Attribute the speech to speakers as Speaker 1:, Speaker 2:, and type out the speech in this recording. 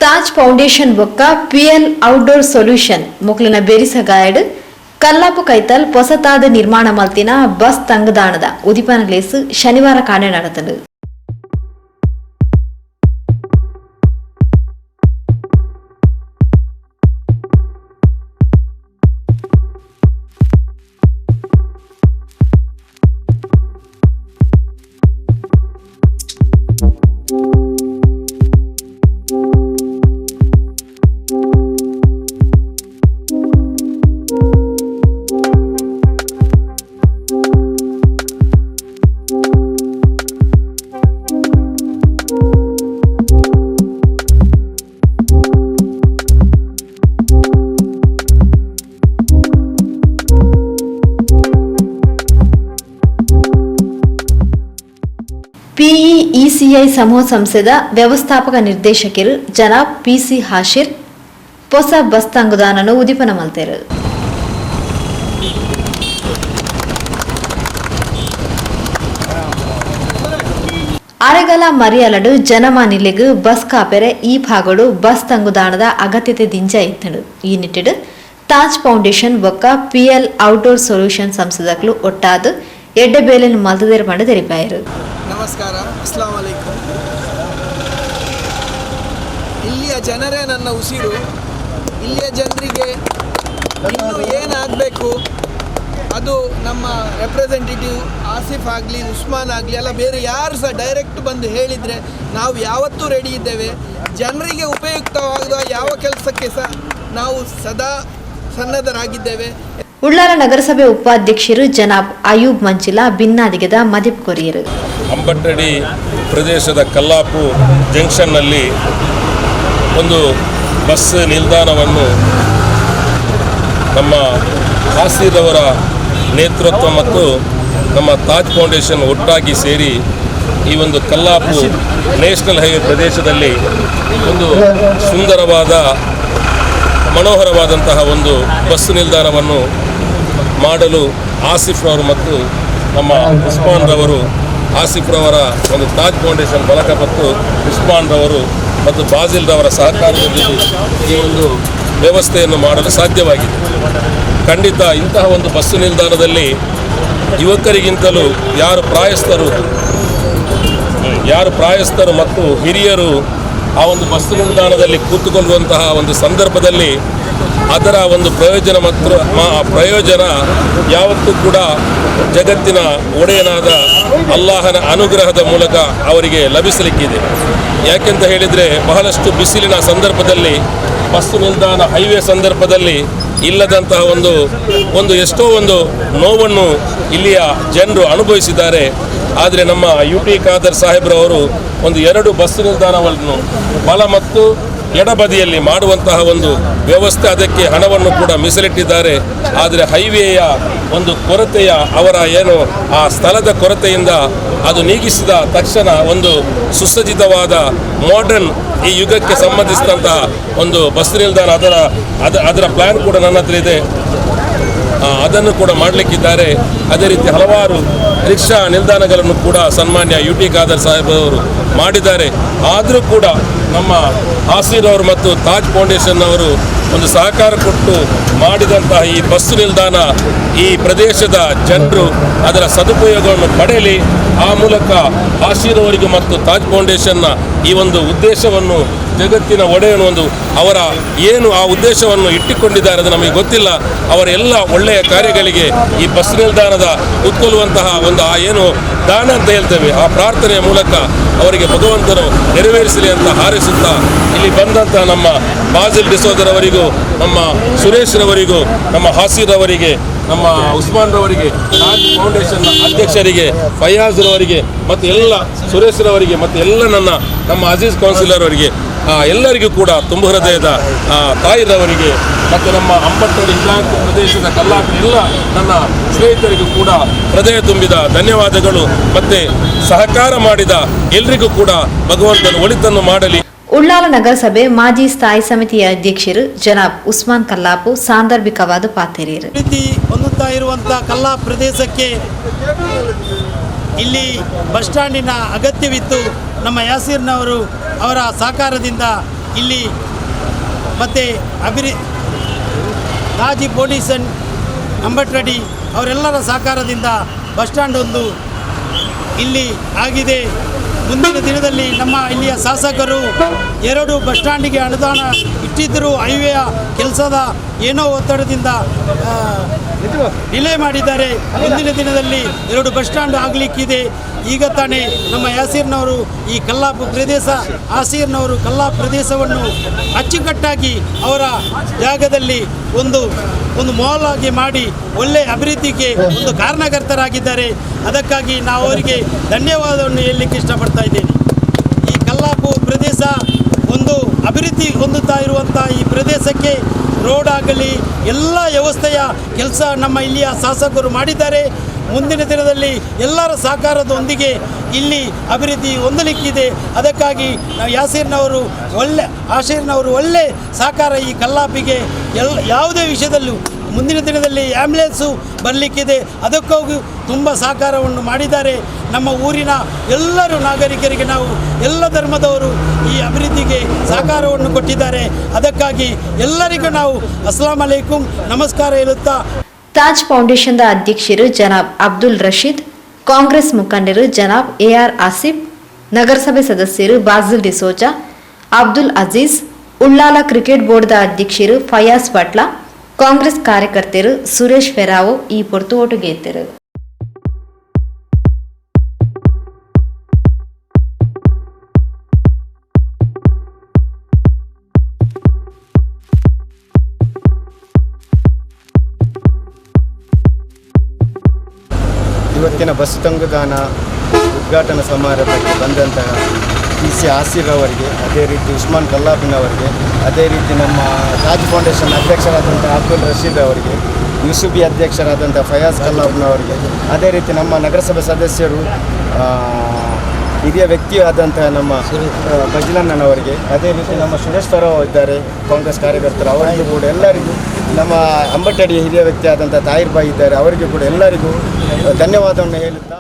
Speaker 1: Taj foundation ಬೊಕ್ಕ PL outdoor solution ಮೊಕ್ಲಿನ ಬೆರಿಸಗಾಯಡ್ Kallapu ಕೈತಲ್ ಹೊಸತಾದ ನಿರ್ಮಾಣ ಮಲ್ತಿನ ಬಸ್ ತಂಗದಾಣದ ಉದಿಪನಗ್ಲೇಸ್ ಶನಿವಾರ ಕಾಣೆ ನಡೆತದು. PEECI ಸಮೂಹ ಸಂಸ್ಥೆದ ವ್ಯವಸ್ಥಾಪಕ ನಿರ್ದೇಶಕರು ಜನಾಬ್ PC ಹಾಶಿರ್ ಹೊಸ ಬಸ್ ತಂಗುದಾನನ್ನು ಉದಿಪನ ಮಲ್ತೇರು. ಅರೆಗಲ ಮರಿಯಲಡು ಜನಮಾನಿಲೆಗು ಬಸ್ ಕಾಪೆರೆ ಈ ಭಾಗಡು ಬಸ್ ತಂಗುದಾನದ ಅಗತ್ಯತೆ ದಿಂಜ ಇತ್ತಡು. ಈ ನಿಟ್ಟಿಡು ತಾಜ್ ಫೌಂಡೇಶನ್ ಬೊಕ್ಕ PL ಔಟ್ಡೋರ್ ಸೊಲ್ಯೂಷನ್ ಸಂಸ್ಥೆದಕ್ಲು ಒಟ್ಟಾದು ಎಡ್ಡೆ ಬೇಲೆನು ಮಲ್ತದೇರು ಮಾಡಿ ತೆರಿಪಾಯರು.
Speaker 2: ನಮಸ್ಕಾರ, ಅಸ್ಲಾಂ ವಲೈಕುಂ. ಇಲ್ಲಿಯ ಜನರೇ ನನ್ನ ಉಸಿರು. ಇಲ್ಲಿಯ ಜನರಿಗೆ ಇನ್ನೂ ಏನಾಗಬೇಕು ಅದು ನಮ್ಮ ರೆಪ್ರೆಸೆಂಟೇಟಿವ್ ಆಸಿಫ್ ಆಗಲಿ ಉಸ್ಮಾನ್ ಆಗಲಿ ಅಲ್ಲ ಬೇರೆ ಯಾರು ಸಹ ಡೈರೆಕ್ಟ್ ಬಂದು ಹೇಳಿದರೆ ನಾವು ಯಾವತ್ತೂ ರೆಡಿ ಇದ್ದೇವೆ. ಜನರಿಗೆ ಉಪಯುಕ್ತವಾಗುವ ಯಾವ ಕೆಲಸಕ್ಕೆ ಸಹ ನಾವು ಸದಾ ಸನ್ನದ್ಧರಾಗಿದ್ದೇವೆ.
Speaker 1: ಉಳ್ಳಾಲ ನಗರಸಭೆ ಉಪಾಧ್ಯಕ್ಷರು ಜನಾಬ್ ಅಯೂಬ್ ಮಂಚಿಲಾ ಭಿನ್ನಾದಿಗೆದ ಮದಿಪ್ ಕೊರಿಯರು.
Speaker 3: ಅಂಬಟ್ಟಡಿ ಪ್ರದೇಶದ ಕಲ್ಲಾಪು ಜಂಕ್ಷನ್ನಲ್ಲಿ ಒಂದು ಬಸ್ ನಿಲ್ದಾಣವನ್ನು ನಮ್ಮ ಹಾಸಿರವರ ನೇತೃತ್ವ ಮತ್ತು ನಮ್ಮ ತಾಜ್ ಫೌಂಡೇಶನ್ ಒಟ್ಟಾಗಿ ಸೇರಿ ಈ ಒಂದು ಕಲ್ಲಾಪು ನ್ಯಾಷನಲ್ ಹೈವೇ ಪ್ರದೇಶದಲ್ಲಿ ಒಂದು ಸುಂದರವಾದ ಮನೋಹರವಾದಂತಹ ಒಂದು ಬಸ್ ನಿಲ್ದಾಣವನ್ನು ಮಾಡಲು ಆಸಿಫ್ ರವರು ಮತ್ತು ನಮ್ಮ ಉಸ್ಮಾನ್ ರವರು ಆಸಿಫ್ ರವರ ಒಂದು ತಾಜ್ ಫೌಂಡೇಶನ್ ಫಲಕ ಮತ್ತು ಉಸ್ಮಾನ್ ರವರು ಮತ್ತು ಬಾಜಿಲ್ ರವರ ಸಹಕಾರದೊಂದಿಗೆ ಈ ಒಂದು ವ್ಯವಸ್ಥೆಯನ್ನು ಮಾಡಲು ಸಾಧ್ಯವಾಗಿದೆ. ಖಂಡಿತ ಇಂತಹ ಒಂದು ಬಸ್ಸು ನಿಲ್ದಾಣದಲ್ಲಿ ಯುವಕರಿಗಿಂತಲೂ ಯಾರು ಪ್ರಾಯಸ್ಥರು ಮತ್ತು ಹಿರಿಯರು ಆ ಒಂದು ಬಸ್ಸು ನಿಲ್ದಾಣದಲ್ಲಿ ಕೂತುಕೊಳ್ಳುವಂತಹ ಒಂದು ಸಂದರ್ಭದಲ್ಲಿ ಅದರ ಒಂದು ಪ್ರಯೋಜನ ಯಾವತ್ತೂ ಕೂಡ ಜಗತ್ತಿನ ಒಡೆಯನಾದ ಅಲ್ಲಾಹನ ಅನುಗ್ರಹದ ಮೂಲಕ ಅವರಿಗೆ ಲಭಿಸಲಿಕ್ಕಿದೆ. ಯಾಕೆಂತ ಹೇಳಿದರೆ ಬಹಳಷ್ಟು ಬಿಸಿಲಿನ ಸಂದರ್ಭದಲ್ಲಿ ಬಸ್ಸು ನಿಲ್ದಾಣ ಹೈವೇ ಸಂದರ್ಭದಲ್ಲಿ ಇಲ್ಲದಂತಹ ಒಂದು ಎಷ್ಟೋ ಒಂದು ನೋವನ್ನು ಇಲ್ಲಿಯ ಜನರು ಅನುಭವಿಸಿದ್ದಾರೆ. ಆದರೆ ನಮ್ಮ UT ಖಾದರ್ ಸಾಹೇಬ್ರವರು ಒಂದು 2 ಬಸ್ಸು ನಿಲ್ದಾಣವನ್ನು ಬಲ ಮತ್ತು ಎಡಬದಿಯಲ್ಲಿ ಮಾಡುವಂತಹ ಒಂದು ವ್ಯವಸ್ಥೆ, ಅದಕ್ಕೆ ಹಣವನ್ನು ಕೂಡ ಮೀಸಲಿಟ್ಟಿದ್ದಾರೆ. ಆದರೆ ಹೈವೇಯ ಒಂದು ಕೊರತೆಯ ಅವರ ಆ ಸ್ಥಳದ ಕೊರತೆಯಿಂದ ಅದು ನೀಗಿಸಿದ ತಕ್ಷಣ ಒಂದು ಸುಸಜ್ಜಿತವಾದ ಮಾಡರ್ನ್ ಈ ಯುಗಕ್ಕೆ ಸಂಬಂಧಿಸಿದಂತಹ ಒಂದು ಬಸ್ ನಿಲ್ದಾಣ ಅದರ ಪ್ಲ್ಯಾನ್ ಕೂಡ ನನ್ನ ಹತ್ರ ಇದೆ. ಅದನ್ನು ಕೂಡ ಮಾಡಲಿಕ್ಕಿದ್ದಾರೆ. ಅದೇ ರೀತಿ ಹಲವಾರು ರಿಕ್ಷಾ ನಿಲ್ದಾಣಗಳನ್ನು ಕೂಡ ಸನ್ಮಾನ್ಯ UT ಖಾದರ್ ಸಾಹೇಬರು ಮಾಡಿದ್ದಾರೆ. ಆದರೂ ಕೂಡ ನಮ್ಮ ಹಾಸಿರವರು ಮತ್ತು ತಾಜ್ ಫೌಂಡೇಶನ್ ಅವರು ಒಂದು ಸಹಕಾರ ಕೊಟ್ಟು ಮಾಡಿದಂತಹ ಈ ಬಸ್ಸು ನಿಲ್ದಾಣ ಈ ಪ್ರದೇಶದ ಜನರು ಅದರ ಸದುಪಯೋಗವನ್ನು ಪಡೆಯಲಿ. ಆ ಮೂಲಕ ಹಾಸಿರವರಿಗೆ ಮತ್ತು ತಾಜ್ ಫೌಂಡೇಶನ್ನ ಈ ಒಂದು ಉದ್ದೇಶವನ್ನು ಜಗತ್ತಿನ ಒಡೆಯನು ಅವರ ಆ ಉದ್ದೇಶವನ್ನು ಇಟ್ಟುಕೊಂಡಿದ್ದಾರೆ ಅದು ನಮಗೆ ಗೊತ್ತಿಲ್ಲ. ಅವರ ಎಲ್ಲ ಒಳ್ಳೆಯ ಕಾರ್ಯಗಳಿಗೆ ಈ ಬಸ್ ನಿಲ್ದಾಣದ ಕೂತ್ಕೊಳ್ಳುವಂತಹ ಒಂದು ದಾನ ಅಂತ ಹೇಳ್ತೇವೆ, ಆ ಪ್ರಾರ್ಥನೆಯ ಮೂಲಕ ಅವರಿಗೆ ಭಗವಂತನು ನೆರವೇರಿಸಲಿ ಅಂತ ಹಾರೈಸುತ್ತಾ ಇಲ್ಲಿ ಬಂದಂತಹ ನಮ್ಮ ಬಾಜಿಲ್ ಡಿಸೋದರವರಿಗೂ, ನಮ್ಮ ಸುರೇಶ್ ರವರಿಗೂ, ನಮ್ಮ ಹಾಸಿರ್ ಅವರಿಗೆ, ನಮ್ಮ ಉಸ್ಮಾನ್ ರವರಿಗೆ, ತಾಜ್ ಫೌಂಡೇಶನ್ ಅಧ್ಯಕ್ಷರಿಗೆ, ಫಯಾಜ್ ರವರಿಗೆ ಮತ್ತು ಎಲ್ಲ ಸುರೇಶ್ ರವರಿಗೆ ಮತ್ತು ಎಲ್ಲ ನಮ್ಮ ಅಜೀಜ್ ಕೌನ್ಸಿಲರ್ ಅವರಿಗೆ ಎಲ್ಲರಿಗೂ ಕೂಡ ತುಂಬ ಹೃದಯದ ತಾಯಿರವರಿಗೆ ಮತ್ತು ನಮ್ಮ ಅಂಬಟ್ಟಡಿ ಇಲಾಖೆ ಪ್ರದೇಶದ ಕಲ್ಲಾಪು ಎಲ್ಲ ನನ್ನ ಸ್ನೇಹಿತರಿಗೂ ಕೂಡ ಹೃದಯ ತುಂಬಿದ ಧನ್ಯವಾದಗಳು. ಮತ್ತು ಸಹಕಾರ ಮಾಡಿದ ಎಲ್ರಿಗೂ ಕೂಡ ಭಗವಂತನು ಒಳಿತನ್ನು ಮಾಡಲಿ.
Speaker 1: ಉಳ್ಳಾಲ ನಗರಸಭೆ ಮಾಜಿ ಸ್ಥಾಯಿ ಸಮಿತಿಯ ಅಧ್ಯಕ್ಷರು ಜನಾಬ್ ಉಸ್ಮಾನ್ ಕಲ್ಲಾಪು ಸಾಂದರ್ಭಿಕವಾದ ಪಾತೆರೇರು.
Speaker 4: ರೀತಿ ಹೊಂದುತ್ತಾ ಇರುವಂಥ ಕಲ್ಲಾ ಪ್ರದೇಶಕ್ಕೆ ಇಲ್ಲಿ ಬಸ್ ಸ್ಟ್ಯಾಂಡಿನ ಅಗತ್ಯವಿತ್ತು. ನಮ್ಮ ಯಾಸೀರ್ನವರು ಅವರ ಸಹಕಾರದಿಂದ ಇಲ್ಲಿ ಮತ್ತು ರಾಜಿ ಪೊಲೀಸನ್ ಅಂಬಟ್ರೆಡ್ಡಿ ಅವರೆಲ್ಲರ ಸಹಕಾರದಿಂದ ಬಸ್ ಸ್ಟ್ಯಾಂಡ್ ಒಂದು ಇಲ್ಲಿ ಆಗಿದೆ. ಮುಂದಿನ ದಿನದಲ್ಲಿ ನಮ್ಮ ಇಲ್ಲಿಯ ಶಾಸಕರು 2 ಬಸ್ ಸ್ಟ್ಯಾಂಡಿಗೆ ಅನುದಾನ ಇಟ್ಟಿದ್ದರೂ ಹೈವೇಯ ಕೆಲಸದ ಏನೋ ಒತ್ತಡದಿಂದ ಡಿಲೇ ಮಾಡಿದ್ದಾರೆ. ಮುಂದಿನ ದಿನದಲ್ಲಿ 2 ಬಸ್ ಸ್ಟ್ಯಾಂಡ್ ಆಗಲಿಕ್ಕಿದೆ. ಈಗ ತಾನೇ ನಮ್ಮ ಯಾಸೀರ್ನವರು ಈ ಕಲ್ಲಾಪು ಪ್ರದೇಶ ಆಸೀರ್ನವರು ಕಲ್ಲಾ ಪ್ರದೇಶವನ್ನು ಅಚ್ಚುಕಟ್ಟಾಗಿ ಅವರ ಜಾಗದಲ್ಲಿ ಒಂದು ಮಾಲ್ ಆಗಿ ಮಾಡಿ ಒಳ್ಳೆಯ ಅಭಿವೃದ್ಧಿಗೆ ಒಂದು ಕಾರಣಕರ್ತರಾಗಿದ್ದಾರೆ. ಅದಕ್ಕಾಗಿ ನಾವು ಅವರಿಗೆ ಧನ್ಯವಾದವನ್ನು ಹೇಳಲಿಕ್ಕೆ ಇಷ್ಟಪಡ್ತಾ ಇದ್ದೇನೆ. ಈ ಕಲ್ಲಾಪು ಪ್ರದೇಶ ಒಂದು ಅಭಿವೃದ್ಧಿ ಹೊಂದುತ್ತಾ ಇರುವಂಥ ಈ ಪ್ರದೇಶಕ್ಕೆ ರೋಡ್ ಆಗಲಿ ಎಲ್ಲ ವ್ಯವಸ್ಥೆಯ ಕೆಲಸ ನಮ್ಮ ಇಲ್ಲಿಯ ಶಾಸಕರು ಮಾಡಿದ್ದಾರೆ. ಮುಂದಿನ ದಿನದಲ್ಲಿ ಎಲ್ಲರ ಸಹಕಾರದೊಂದಿಗೆ ಇಲ್ಲಿ ಅಭಿವೃದ್ಧಿ ಹೊಂದಲಿಕ್ಕಿದೆ. ಅದಕ್ಕಾಗಿ ನಾವು ಆಶೀರ್ನವರು ಒಳ್ಳೆ ಸಹಕಾರ ಈ ಕಲ್ಲಾಪಿಗೆ ಯಾವುದೇ ವಿಷಯದಲ್ಲೂ ಮುಂದಿನ ದಿನದಲ್ಲಿ ಆ್ಯಂಬುಲೆನ್ಸು ಬರಲಿಕ್ಕಿದೆ. ಅದಕ್ಕಾಗಿ ತುಂಬ ಸಹಕಾರವನ್ನು ಮಾಡಿದ್ದಾರೆ. ನಮ್ಮ ಊರಿನ ಎಲ್ಲರೂ ನಾಗರಿಕರಿಗೆ ನಾವು ಎಲ್ಲ ಧರ್ಮದವರು ಈ ಅಭಿವೃದ್ಧಿಗೆ ಸಹಕಾರವನ್ನು ಕೊಟ್ಟಿದ್ದಾರೆ. ಅದಕ್ಕಾಗಿ ಎಲ್ಲರಿಗೂ ನಾವು ಅಸ್ಲಾಂ ಅಲೈಕುಂ ನಮಸ್ಕಾರ ಹೇಳುತ್ತಾ
Speaker 1: ತಾಜ್ ಫೌಂಡೇಶನ್ದ ಅಧ್ಯಕ್ಷರು ಜನಾಬ್ ಅಬ್ದುಲ್ ರಶೀದ್, ಕಾಂಗ್ರೆಸ್ ಮುಖಂಡರು ಜನಾಬ್ AR ಆಸಿಫ್, ನಗರಸಭೆ ಸದಸ್ಯರು ಬಾಜಿಲ್ ಡಿಸೋಜಾ, ಅಬ್ದುಲ್ ಅಜೀಜ್, ಉಳ್ಳಾಲ ಕ್ರಿಕೆಟ್ ಬೋರ್ಡ್ದ ಅಧ್ಯಕ್ಷರು ಫಯಾಜ್ ಪಟ್ಲ, ಕಾಂಗ್ರೆಸ್ ಕಾರ್ಯಕರ್ತರು ಸುರೇಶ್ ಫೆರಾವೋ ಈ ಪೊರ್ತು ಒಟ್ಟಿಗೆ ಇದ್ದರು.
Speaker 5: ಇವತ್ತಿನ ಬಸ್ ತಂಗುದಾನ ಉದ್ಘಾಟನಾ ಸಮಾರಂಭಕ್ಕೆ ಬಂದಂತಹ PC ಆಸೀರ್ ಅವರಿಗೆ, ಅದೇ ರೀತಿ ಉಸ್ಮಾನ್ ಕಲ್ಲಾಪಿನವರಿಗೆ, ಅದೇ ರೀತಿ ನಮ್ಮ ತಾಜ್ ಫೌಂಡೇಶನ್ ಅಧ್ಯಕ್ಷರಾದಂಥ ಅಬ್ದುಲ್ ರಶೀದ್ ಅವರಿಗೆ, UCB ಅಧ್ಯಕ್ಷರಾದಂಥ ಫಯಾಜ್ ಕಲ್ಲಾಪ್ನವರಿಗೆ, ಅದೇ ರೀತಿ ನಮ್ಮ ನಗರಸಭೆ ಸದಸ್ಯರು ಹಿರಿಯ ವ್ಯಕ್ತಿಯಾದಂತಹ ನಮ್ಮ ಬಜ್ಲಣ್ಣನವರಿಗೆ, ಅದೇ ರೀತಿ ನಮ್ಮ ಸುರೇಶ್ ಫೆರಾವ್ ಇದ್ದಾರೆ ಕಾಂಗ್ರೆಸ್ ಕಾರ್ಯಕರ್ತರು, ಅವರಿಗೂ ಕೂಡ ಎಲ್ಲರಿಗೂ, ನಮ್ಮ ಅಂಬಟಡಿ ಹಿರಿಯ ವ್ಯಕ್ತಿಯಾದಂಥ ತಾಯಿರ್ ಬಾಯಿ ಇದ್ದಾರೆ, ಅವರಿಗೂ ಕೂಡ ಎಲ್ಲರಿಗೂ ಧನ್ಯವಾದವನ್ನು ಹೇಳುತ್ತಾ